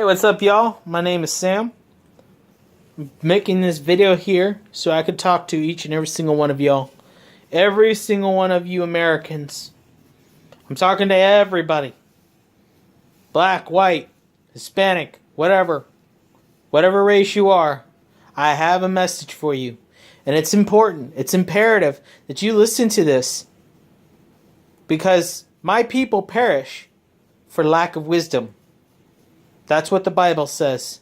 what's up, y'all? My name is Sam. I'm making this video here so I could talk to each and every single one of y'all. Every single one of you Americans. I'm talking to everybody. Black, white, Hispanic, whatever. Whatever race you are. I have a message for you. And it's important. It's imperative that you listen to this. Because my people perish for lack of wisdom. That's what the Bible says.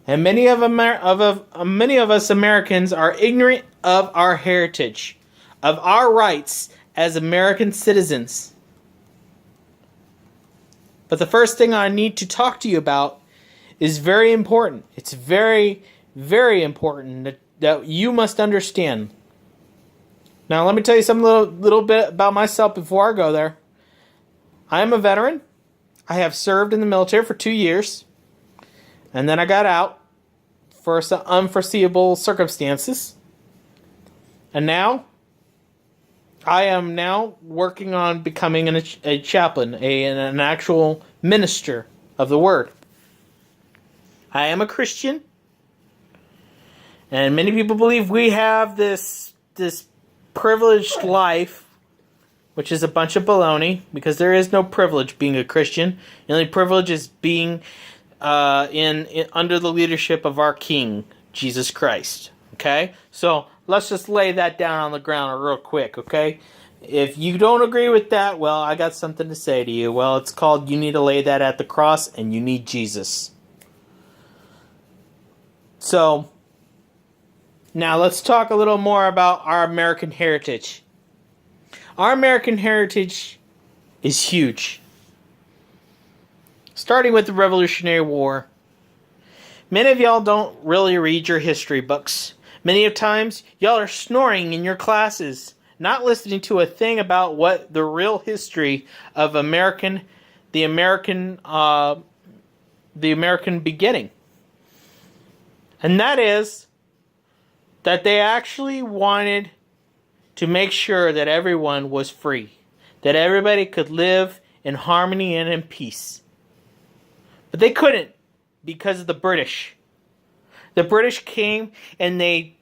And many of us Americans are ignorant of our heritage, of our rights as American citizens. But the first thing I need to talk to you about is very important. It's very, very important that you must understand. Now, let me tell you something little bit about myself before I go there. I am a veteran. I have served in the military for 2 years. And then I got out for some unforeseeable circumstances. And now, I am now working on becoming a chaplain, an actual minister of the word. I am a Christian. And many people believe we have this privileged life, which is a bunch of baloney, because there is no privilege being a Christian. The only privilege is being under the leadership of our King, Jesus Christ. Okay? So, let's just lay that down on the ground real quick, okay? If you don't agree with that, well, I got something to say to you. Well, it's called you need to lay that at the cross, and you need Jesus. So, now let's talk a little more about our American heritage. Our American heritage is huge. Starting with the Revolutionary War. Many of y'all don't really read your history books. Many of times, y'all are snoring in your classes, not listening to a thing about what the real history of the American beginning. And that is that they actually wanted to make sure that everyone was free. That everybody could live in harmony and in peace. But they couldn't because of the British. The British came and they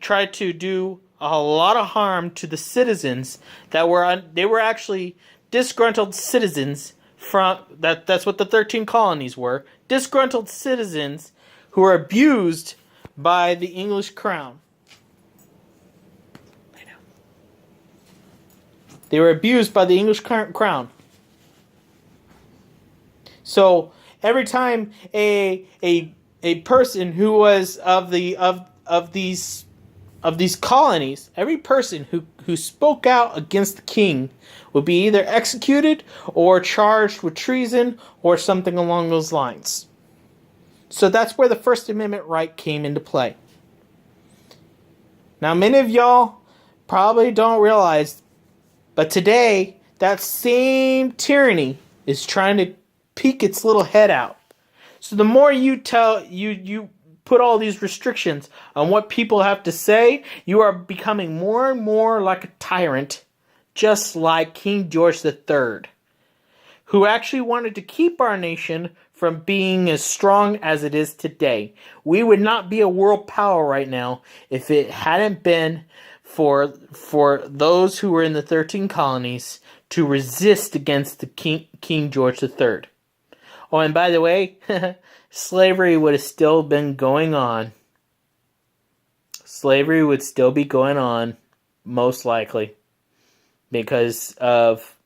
tried to do a lot of harm to the citizens they were actually disgruntled citizens from that's what the 13 colonies were. Disgruntled citizens who were abused by the English crown. They were abused by the English crown. So every time a person who was of these colonies, every person who spoke out against the king would be either executed or charged with treason or something along those lines. So that's where the First Amendment right came into play. Now, many of y'all probably don't realize, but today, that same tyranny is trying to peek its little head out. So the more you put all these restrictions on what people have to say, you are becoming more and more like a tyrant, just like King George III, who actually wanted to keep our nation from being as strong as it is today. We would not be a world power right now if it hadn't been for those who were in the 13 colonies to resist against the King George III. Oh, and by the way, slavery would have still been going on. Slavery would still be going on, most likely, because of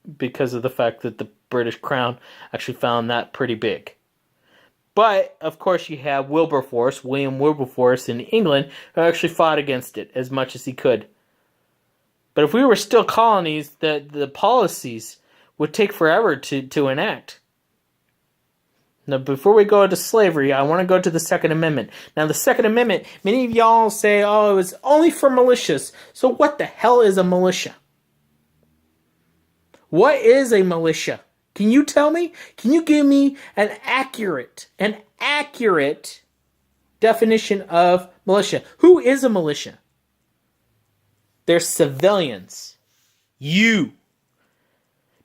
the fact that the British Crown actually found that pretty big. But, of course, you have William Wilberforce in England, who actually fought against it as much as he could. But if we were still colonies, the policies would take forever to enact. Now, before we go to slavery, I want to go to the Second Amendment. Now, the Second Amendment, many of y'all say, oh, it was only for militias. So what the hell is a militia? What is a militia? Can you tell me? Can you give me an accurate definition of militia? Who is a militia? They're civilians. You.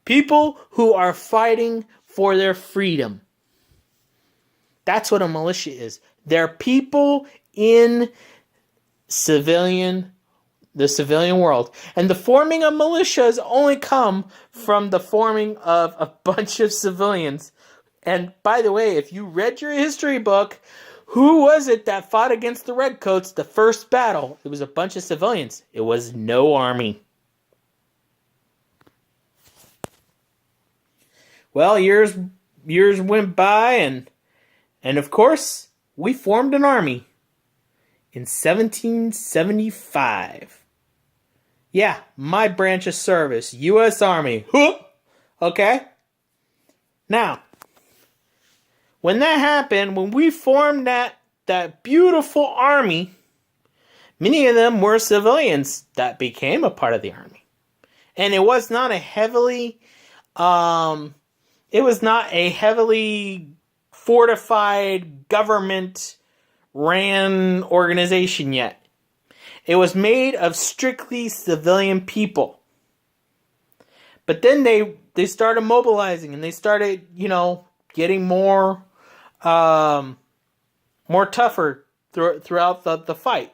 People who are fighting for their freedom. That's what a militia is. They're people in the civilian world. And the forming of militias only come from the forming of a bunch of civilians. And by the way, if you read your history book, who was it that fought against the Redcoats the first battle? It was a bunch of civilians. It was no army. Well, years went by, and of course, we formed an army in 1775. Yeah, my branch of service, U.S. Army. Okay? Now, when that happened, when we formed that beautiful army, many of them were civilians that became a part of the army. And it was not a heavily fortified government ran organization yet. It was made of strictly civilian people. But then they started mobilizing, and they started, getting more tougher throughout the fight.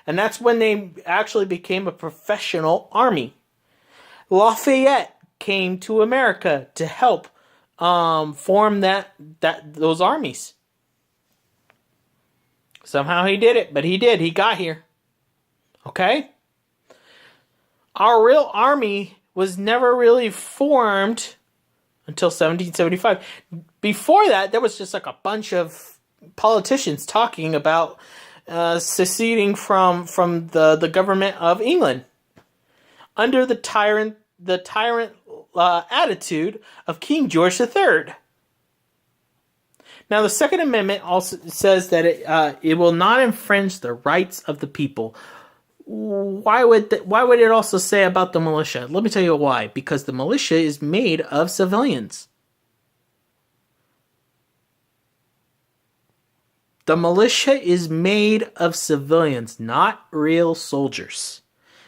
And that's when they actually became a professional army. Lafayette came to America to help form those armies. Somehow he did it, but he did. He got here. Okay? Our real army was never really formed until 1775. Before that, there was just like a bunch of politicians talking about seceding from the government of England under the tyrant attitude of King George III. Now, the Second Amendment also says that it will not infringe the rights of the people. Why would it also say about the militia? Let me tell you why. Because the militia is made of civilians. The militia is made of civilians, not real soldiers.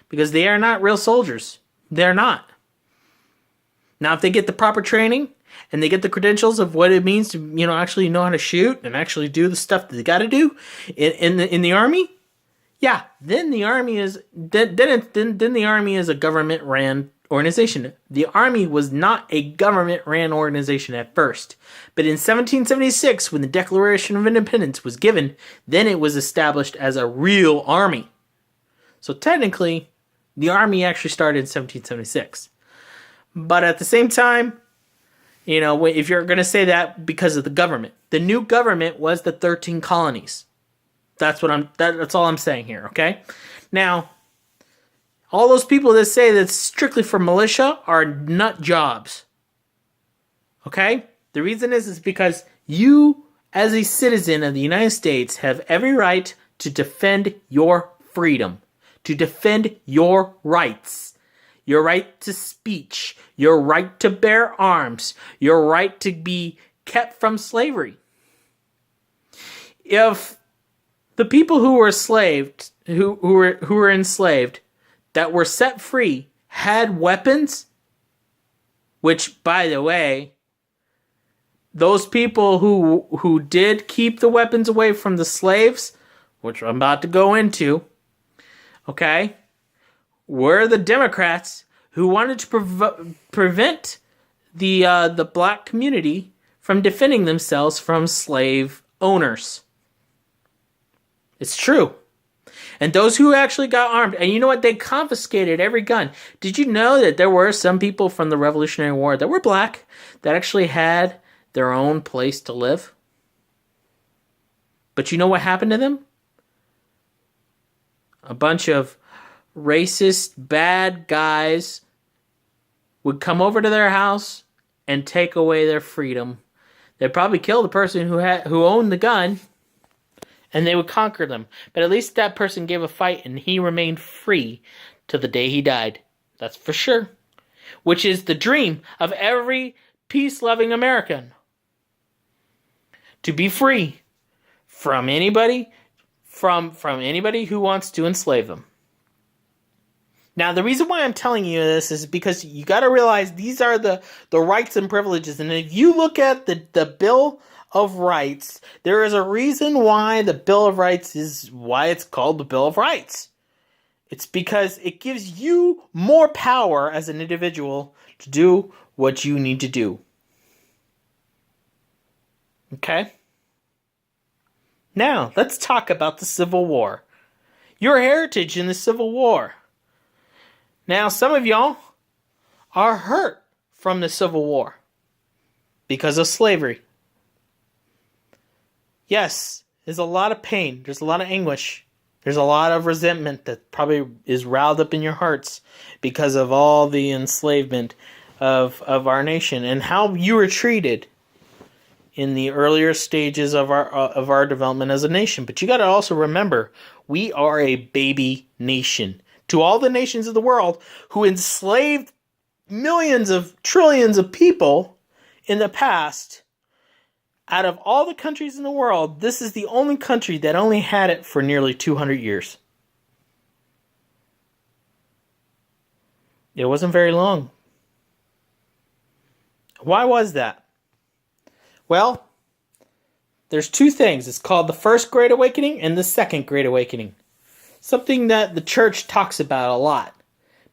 Because they are not real soldiers. They're not. Now, if they get the proper training and they get the credentials of what it means to, actually know how to shoot and actually do the stuff that they got to do in the army, yeah, then the army is the army is a government ran organization. The army was not a government ran organization at first, but in 1776, when the Declaration of Independence was given, then it was established as a real army. So technically, the army actually started in 1776. But at the same time, if you're going to say that because of the government, the new government was the 13 colonies. That's all I'm saying here, okay? Now, all those people that say that's strictly for militia are nut jobs. Okay? The reason is because you, as a citizen of the United States, have every right to defend your freedom, to defend your rights. Your right to speech, your right to bear arms, your right to be kept from slavery. If the people who were enslaved, who were enslaved, that were set free, had weapons, which, by the way, those people who did keep the weapons away from the slaves, which I'm about to go into, okay, were the Democrats who wanted to prevent the black community from defending themselves from slave owners. It's true. And those who actually got armed, and you know what? They confiscated every gun. Did you know that there were some people from the Revolutionary War that were black that actually had their own place to live? But you know what happened to them? A bunch of racist, bad guys would come over to their house and take away their freedom. They'd probably kill the person who owned the gun, and they would conquer them. But at least that person gave a fight, and he remained free to the day he died. That's for sure. Which is the dream of every peace-loving American. To be free from anybody, from anybody who wants to enslave them. Now, the reason why I'm telling you this is because you got to realize these are the rights and privileges. And if you look at the Bill of Rights. There is a reason why the Bill of Rights is why it's called the Bill of Rights. It's because it gives you more power as an individual to do what you need to do. Okay? Now, let's talk about the Civil War. Your heritage in the Civil War. Now, some of y'all are hurt from the Civil War because of slavery. Yes, there's a lot of pain. There's a lot of anguish. There's a lot of resentment that probably is riled up in your hearts because of all the enslavement of our nation and how you were treated in the earlier stages of our development as a nation. But you got to also remember, we are a baby nation. To all the nations of the world who enslaved millions of trillions of people in the past, out of all the countries in the world, this is the only country that only had it for nearly 200 years. It wasn't very long. Why was that? Well, there's two things. It's called the First Great Awakening and the Second Great Awakening. Something that the church talks about a lot.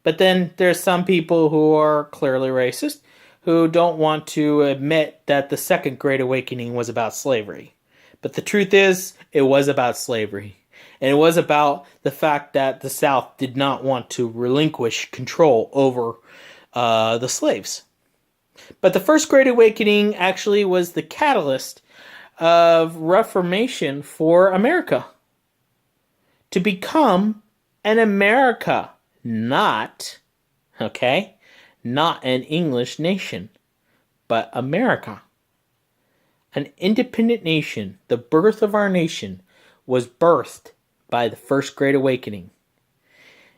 But then there's some people who are clearly racist who don't want to admit that the Second Great Awakening was about slavery. But the truth is, it was about slavery. And it was about the fact that the South did not want to relinquish control over the slaves. But the First Great Awakening actually was the catalyst of reformation for America. To become an America, not an English nation, but America. An independent nation. The birth of our nation was birthed by the First Great Awakening.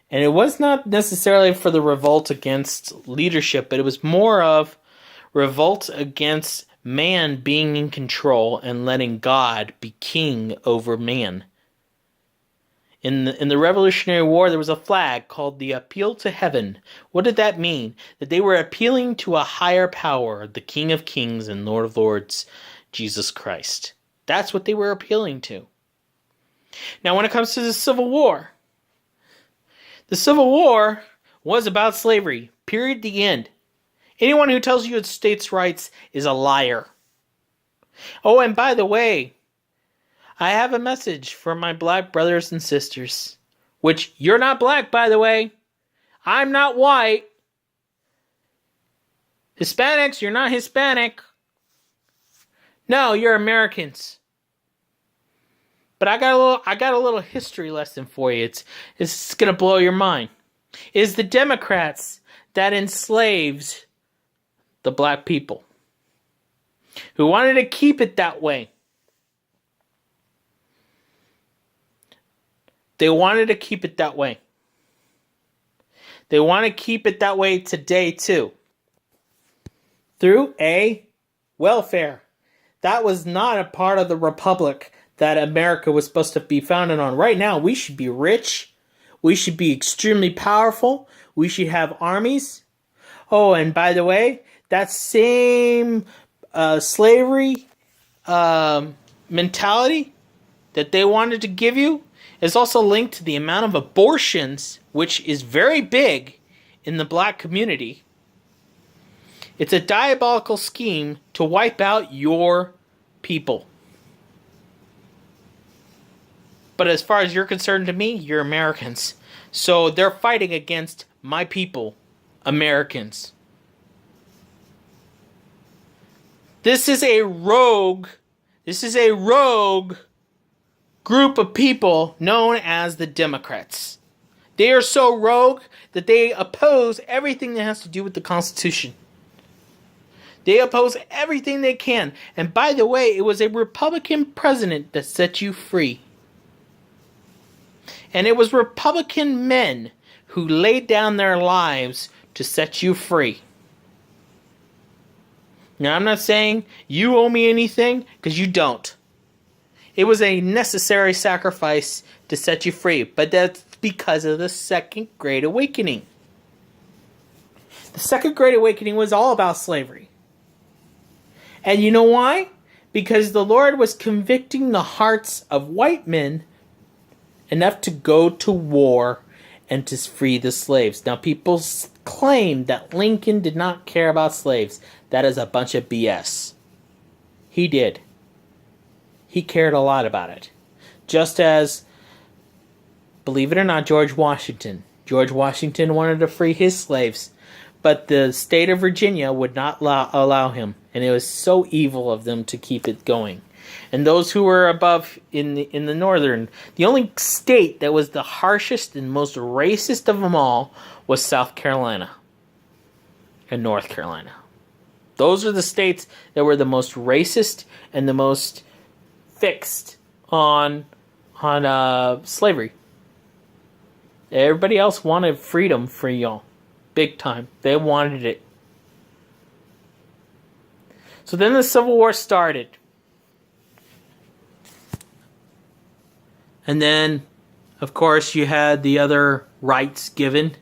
And it was not necessarily for the revolt against leadership, but it was more of revolt against man being in control and letting God be king over man. In the Revolutionary War, there was a flag called the Appeal to Heaven. What did that mean? That they were appealing to a higher power, the King of Kings and Lord of Lords, Jesus Christ. That's what they were appealing to. Now, when it comes to the Civil War was about slavery. Period. The end. Anyone who tells you it's states' rights is a liar. Oh, and by the way, I have a message for my black brothers and sisters. Which, you're not black, by the way. I'm not white. Hispanics, you're not Hispanic. No, you're Americans. But I got a little history lesson for you. It's gonna blow your mind. It is the Democrats that enslaved the black people, who wanted to keep it that way. They wanted to keep it that way. They want to keep it that way today too. Through a welfare. That was not a part of the republic that America was supposed to be founded on. Right now, we should be rich. We should be extremely powerful. We should have armies. Oh, and by the way, that same slavery mentality that they wanted to give you is also linked to the amount of abortions, which is very big in the black community. It's a diabolical scheme to wipe out your people. But as far as you're concerned to me, you're Americans. So they're fighting against my people, Americans. This is a rogue group of people known as the Democrats. They are so rogue that they oppose everything that has to do with the Constitution. They oppose everything they can. And by the way, it was a Republican president that set you free. And it was Republican men who laid down their lives to set you free. Now, I'm not saying you owe me anything, because you don't. It was a necessary sacrifice to set you free, but that's because of the Second Great Awakening. The Second Great Awakening was all about slavery. And you know why? because the Lord was convicting the hearts of white men enough to go to war and to free the slaves. Now, people claim that Lincoln did not care about slaves. That is a bunch of BS. He did. He cared a lot about it. Just as, believe it or not, George Washington. George Washington wanted to free his slaves, but the state of Virginia would not allow him. And it was so evil of them to keep it going. And those who were above in the northern, the only state that was the harshest and most racist of them all was South Carolina and North Carolina. Those are the states that were the most racist and the most fixed on slavery. Everybody else wanted freedom for y'all. Big time. They wanted it. So then the Civil War started. And then, of course, you had the other rights given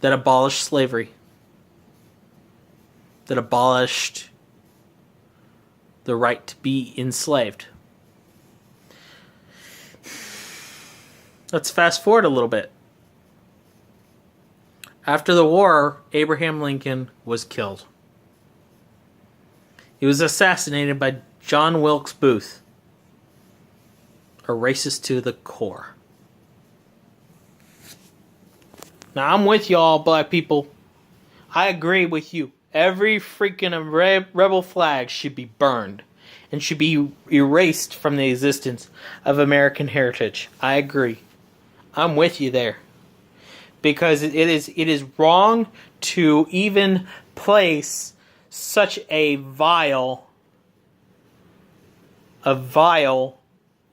that abolished slavery. That abolished the right to be enslaved. Let's fast forward a little bit. After the war, Abraham Lincoln was killed. He was assassinated by John Wilkes Booth, a racist to the core. Now, I'm with y'all, black people. I agree with you. Every freaking rebel flag should be burned and should be erased from the existence of American heritage. I agree. I'm with you there. Because it is wrong to even place such a vile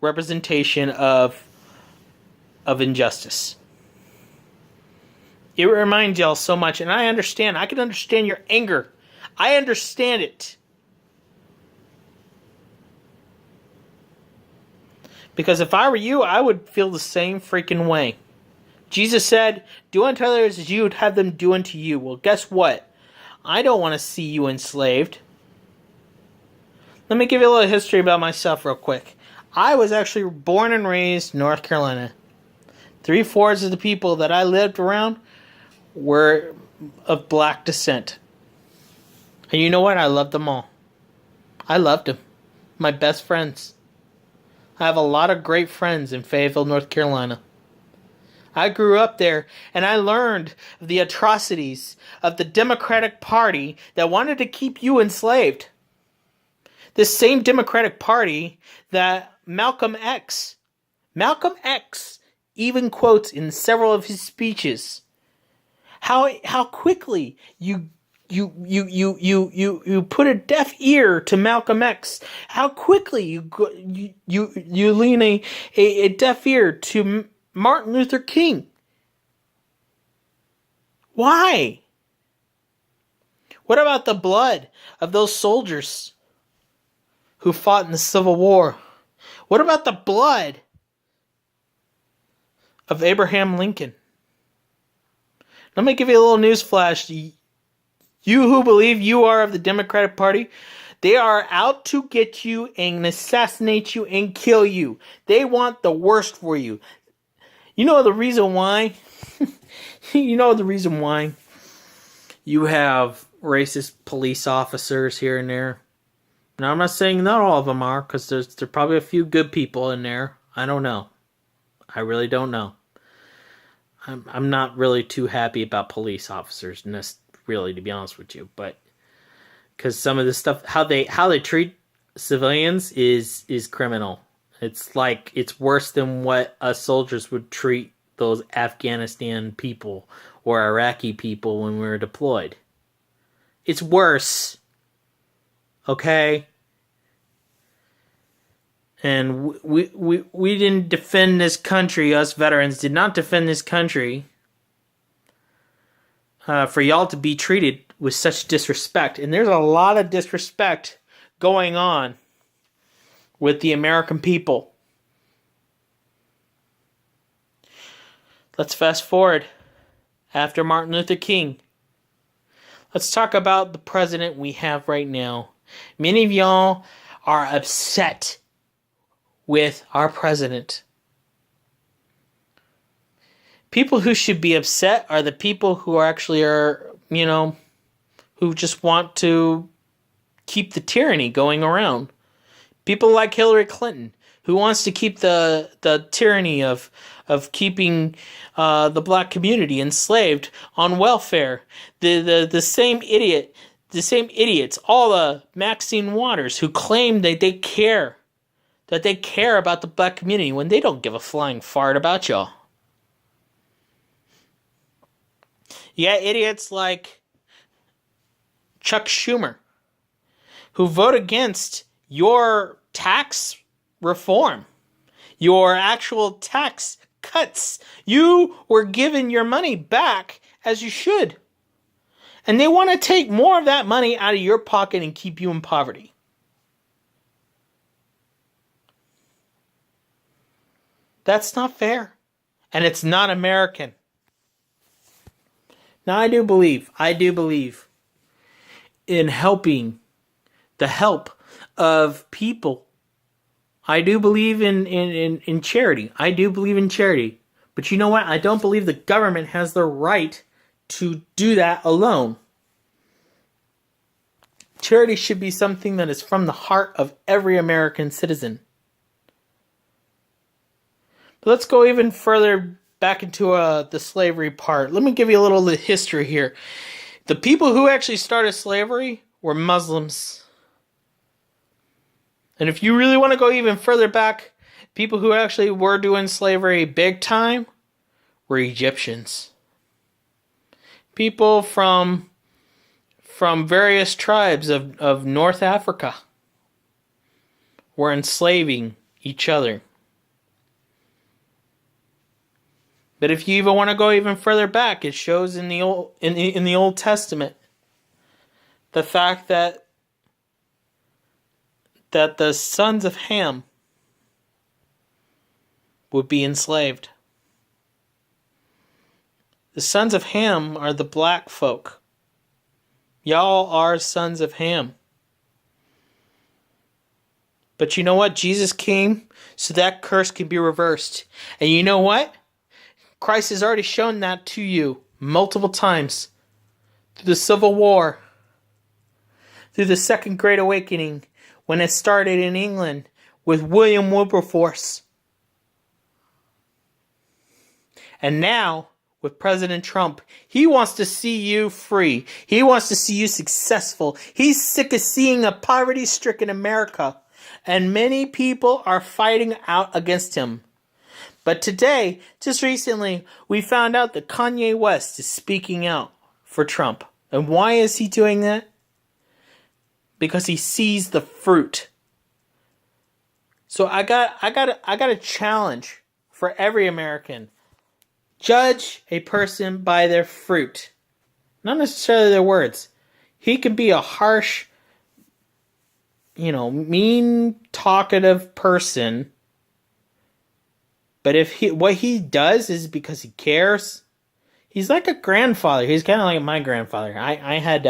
representation of injustice. It reminds y'all so much, and I understand. I can understand your anger. I understand it. Because if I were you, I would feel the same freaking way. Jesus said, do unto others as you would have them do unto you. Well, guess what? I don't want to see you enslaved. Let me give you a little history about myself real quick. I was actually born and raised in North Carolina. 3/4 of the people that I lived around were of black descent. And you know what? I loved them all. I loved them. My best friends. I have a lot of great friends in Fayetteville, North Carolina. I grew up there, and I learned the atrocities of the Democratic Party that wanted to keep you enslaved. This same Democratic Party that Malcolm X even quotes in several of his speeches how quickly you put a deaf ear to Malcolm X. How quickly you lean a deaf ear to Martin Luther King. Why? What about the blood of those soldiers who fought in the Civil War? What about the blood of Abraham Lincoln? Let me give you a little news flash. You who believe you are of the Democratic Party, they are out to get you and assassinate you and kill you. They want the worst for you. You know the reason why? You know the reason why you have racist police officers here and there? Now, I'm not saying not all of them are, because there's probably a few good people in there. I don't know. I really don't know. I'm not really too happy about police officers, really, to be honest with you. But because some of the stuff, how they treat civilians is criminal. It's like it's worse than what us soldiers would treat those Afghanistan people or Iraqi people when we were deployed. It's worse. Okay? And we didn't defend this country, us veterans did not defend this country for y'all to be treated with such disrespect. And there's a lot of disrespect going on with the American people. Let's fast forward after Martin Luther King. Let's talk about the president we have right now. Many of y'all are upset with our president. People who should be upset are the people who actually are, who just want to keep the tyranny going around. People like Hillary Clinton, who wants to keep the tyranny of keeping the black community enslaved on welfare. The same idiots, all the Maxine Waters, who claim that they care about the black community when they don't give a flying fart about y'all. Yeah, idiots like Chuck Schumer, who vote against your tax reform, your actual tax cuts. You were given your money back as you should. And they want to take more of that money out of your pocket and keep you in poverty. That's not fair. And it's not American. Now, I do believe in helping the help of people. I do believe in charity. I do believe in charity. But you know what? I don't believe the government has the right to do that alone. Charity should be something that is from the heart of every American citizen. But let's go even further back into the slavery part. Let me give you a little history here. The people who actually started slavery were Muslims. And if you really want to go even further back, people who actually were doing slavery big time were Egyptians. People from various tribes of North Africa were enslaving each other. But if you even want to go even further back, it shows in the Old Testament the fact that the sons of Ham would be enslaved. The sons of Ham are the black folk. Y'all are sons of Ham. But you know what? Jesus came so that curse can be reversed. And you know what? Christ has already shown that to you multiple times. Through the Civil War. Through the Second Great Awakening. When it started in England with William Wilberforce. And now, with President Trump, he wants to see you free. He wants to see you successful. He's sick of seeing a poverty-stricken America. And many people are fighting out against him. But today, just recently, we found out that Kanye West is speaking out for Trump. And why is he doing that? Because he sees the fruit. So I got a challenge for every American. Judge a person by their fruit. Not necessarily their words. He can be a harsh, mean, talkative person. But if what he does is because he cares, he's like a grandfather. He's kind of like my grandfather. I had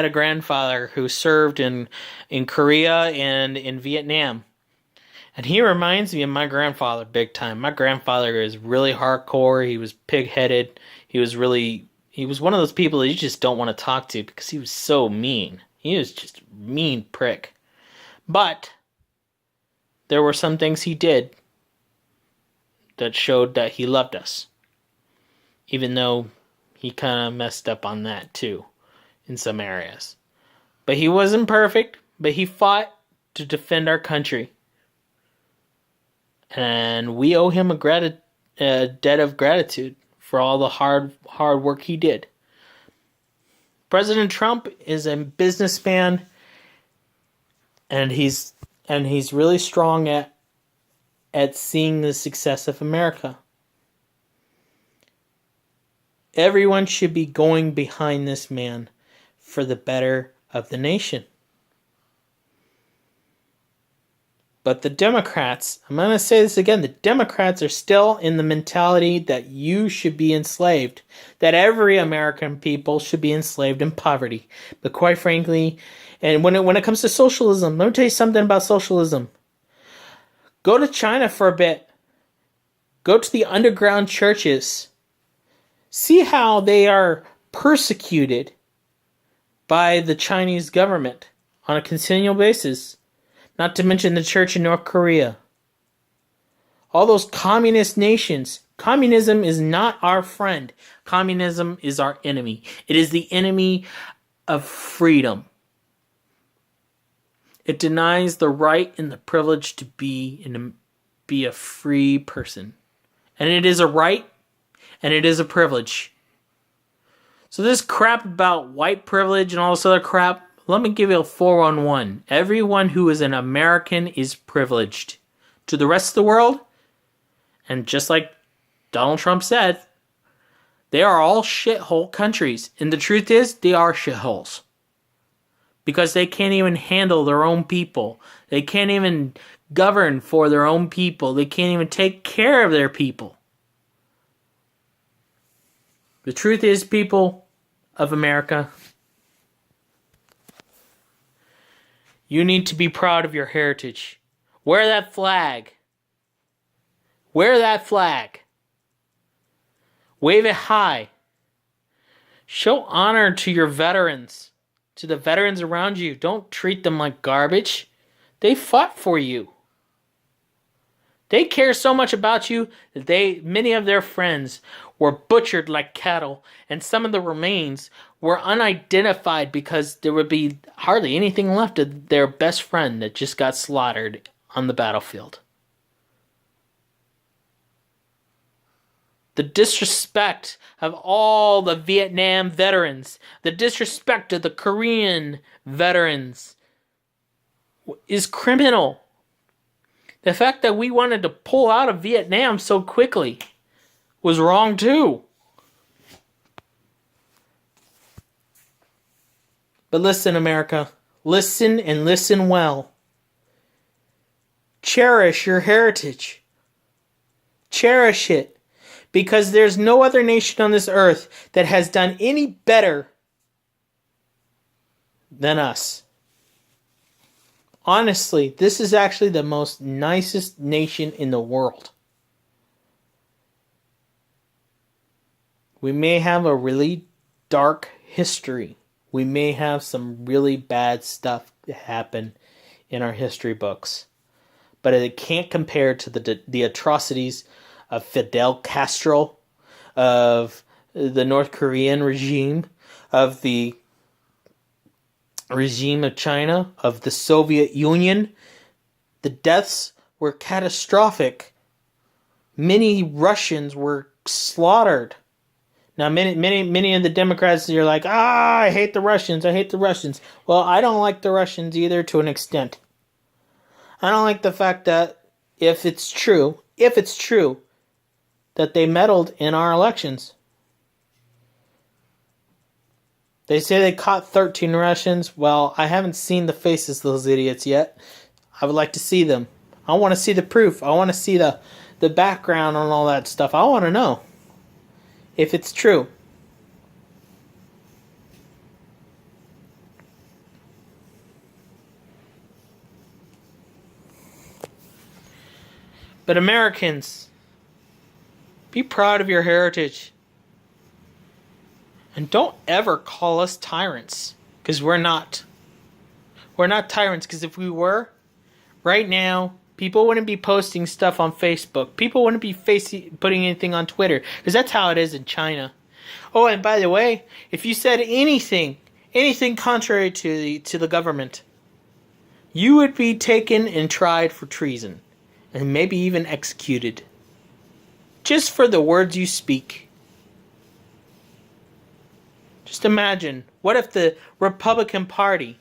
a grandfather who served in Korea and in Vietnam. And he reminds me of my grandfather big time. My grandfather is really hardcore. He was pig-headed. He was one of those people that you just don't want to talk to because he was so mean. He was just a mean prick. But there were some things he did that showed that he loved us. Even though he kind of messed up on that too in some areas. But he wasn't perfect, but he fought to defend our country. And we owe him a debt of gratitude for all the hard work he did. President Trump is a businessman, and he's really strong at seeing the success of America. Everyone should be going behind this man for the better of the nation. But the Democrats, I'm going to say this again, the Democrats are still in the mentality that you should be enslaved, that every American people should be enslaved in poverty. But quite frankly, and when it comes to socialism, let me tell you something about socialism. Go to China for a bit. Go to the underground churches. See how they are persecuted by the Chinese government on a continual basis. Not to mention the church in North Korea. All those communist nations. Communism is not our friend. Communism is our enemy. It is the enemy of freedom. It denies the right and the privilege to be a free person. And it is a right, and it is a privilege. So this crap about white privilege and all this other crap, let me give you a 411. Everyone who is an American is privileged. To the rest of the world, and just like Donald Trump said, they are all shithole countries. And the truth is, they are shitholes. Because they can't even handle their own people. They can't even govern for their own people. They can't even take care of their people. The truth is, people of America, you need to be proud of your heritage. Wear that flag. Wear that flag. Wave it high. Show honor to your veterans, to the veterans around you. Don't treat them like garbage. They fought for you. They care so much about you that many of their friends were butchered like cattle, and some of the remains were unidentified because there would be hardly anything left of their best friend that just got slaughtered on the battlefield. The disrespect of all the Vietnam veterans, the disrespect of the Korean veterans is criminal. The fact that we wanted to pull out of Vietnam so quickly was wrong too. But listen, America. Listen and listen well. Cherish your heritage. Cherish it. Because there's no other nation on this earth that has done any better than us. Honestly, this is actually the most nicest nation in the world. We may have a really dark history. We may have some really bad stuff happen in our history books. But it can't compare to the atrocities of Fidel Castro, of the North Korean regime, of the regime of China, of the Soviet Union. The deaths were catastrophic. Many Russians were slaughtered. Now, many of the Democrats are like, I hate the Russians, I hate the Russians. Well, I don't like the Russians either to an extent. I don't like the fact that if it's true, that they meddled in our elections. They say they caught 13 Russians. Well, I haven't seen the faces of those idiots yet. I would like to see them. I want to see the proof. I want to see the background on all that stuff. I want to know if it's true. But Americans, be proud of your heritage. And don't ever call us tyrants. Because we're not. We're not tyrants. Because if we were, right now, people wouldn't be posting stuff on Facebook. People wouldn't be putting anything on Twitter. Because that's how it is in China. Oh, and by the way, if you said anything contrary to the government, you would be taken and tried for treason. And maybe even executed. Just for the words you speak. Just imagine, what if the Republican Party,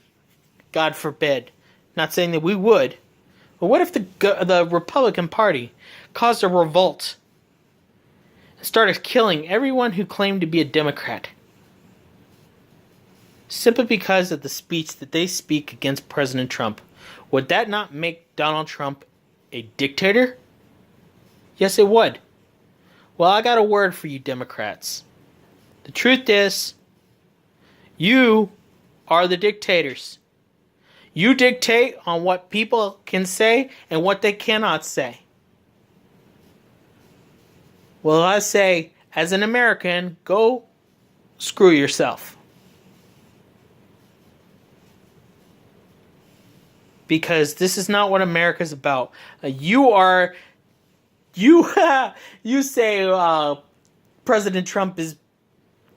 God forbid, not saying that we would, but what if the Republican Party caused a revolt and started killing everyone who claimed to be a Democrat? Simply because of the speech that they speak against President Trump. Would that not make Donald Trump a dictator? Yes, it would. Well, I got a word for you Democrats. The truth is, you are the dictators. You dictate on what people can say and what they cannot say. Well, I say, as an American, go screw yourself. Because this is not what America's about. You say President Trump is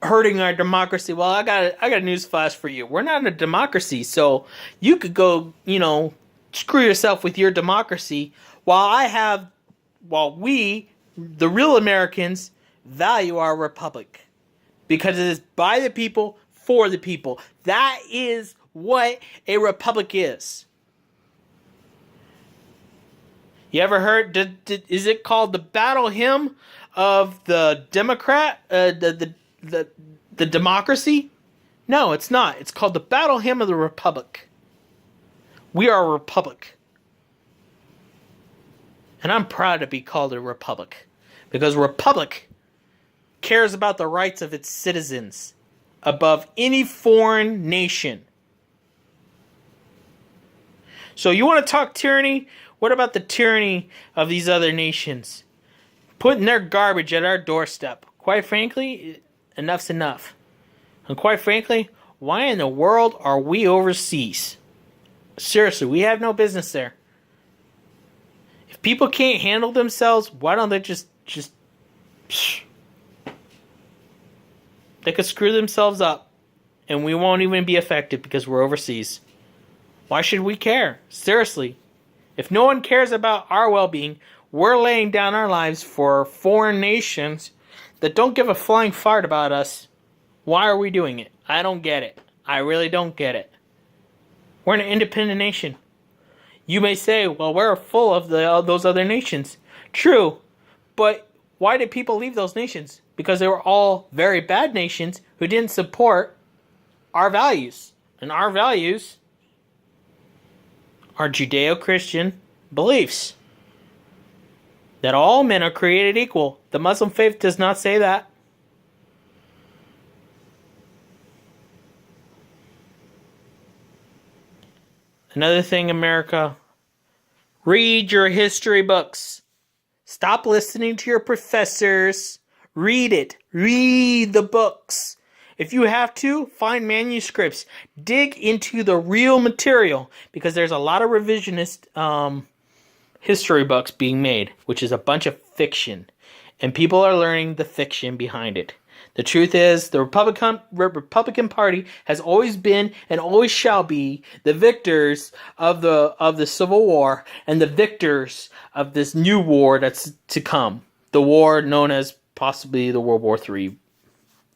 hurting our democracy. Well, I got a news flash for you. We're not a democracy, so you could go, screw yourself with your democracy. While we, the real Americans, value our republic, because it is by the people for the people. That is what a republic is. You ever heard? Is it called the battle hymn of the Democrat? The democracy? No, it's not. It's called the battle hymn of the republic. We are a republic. And I'm proud to be called a republic. Because a republic cares about the rights of its citizens above any foreign nation. So you want to talk tyranny? What about the tyranny of these other nations? Putting their garbage at our doorstep. Quite frankly, enough's enough. And quite frankly, why in the world are we overseas? Seriously, we have no business there. If people can't handle themselves, why don't they just they could screw themselves up and we won't even be affected because we're overseas. Why should we care? Seriously. If no one cares about our well-being, we're laying down our lives for foreign nations that don't give a flying fart about us. Why are we doing it? I don't get it. I really don't get it. We're an independent nation. You may say, well, we're full of those other nations. True, but why did people leave those nations? Because they were all very bad nations who didn't support our values. And our values are Judeo-Christian beliefs. That all men are created equal. The Muslim faith does not say that. Another thing, America, read your history books. Stop listening to your professors. Read it. Read the books. If you have to, find manuscripts. Dig into the real material, because there's a lot of revisionist history books being made, which is a bunch of fiction. And people are learning the fiction behind it. The truth is, the Republican Party has always been and always shall be the victors of the Civil War and the victors of this new war that's to come. The war known as possibly the World War III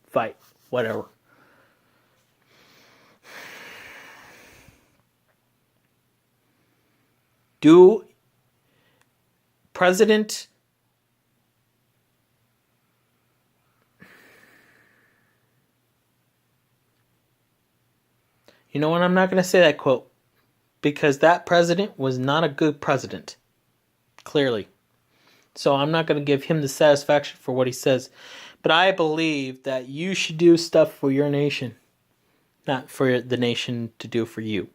fight. Whatever. Do President You know what? I'm not going to say that quote, because that president was not a good president. Clearly. So I'm not going to give him the satisfaction for what he says. But I believe that you should do stuff for your nation, not for the nation to do for you.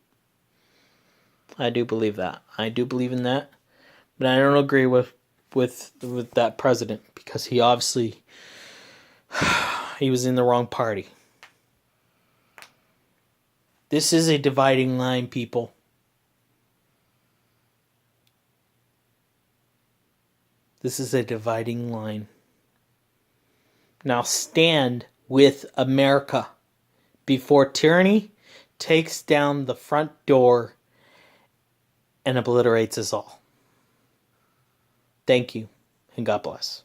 I do believe that. I do believe in that. But I don't agree with that president, because he obviously he was in the wrong party. This is a dividing line, people. This is a dividing line. Now stand with America before tyranny takes down the front door and obliterates us all. Thank you, and God bless.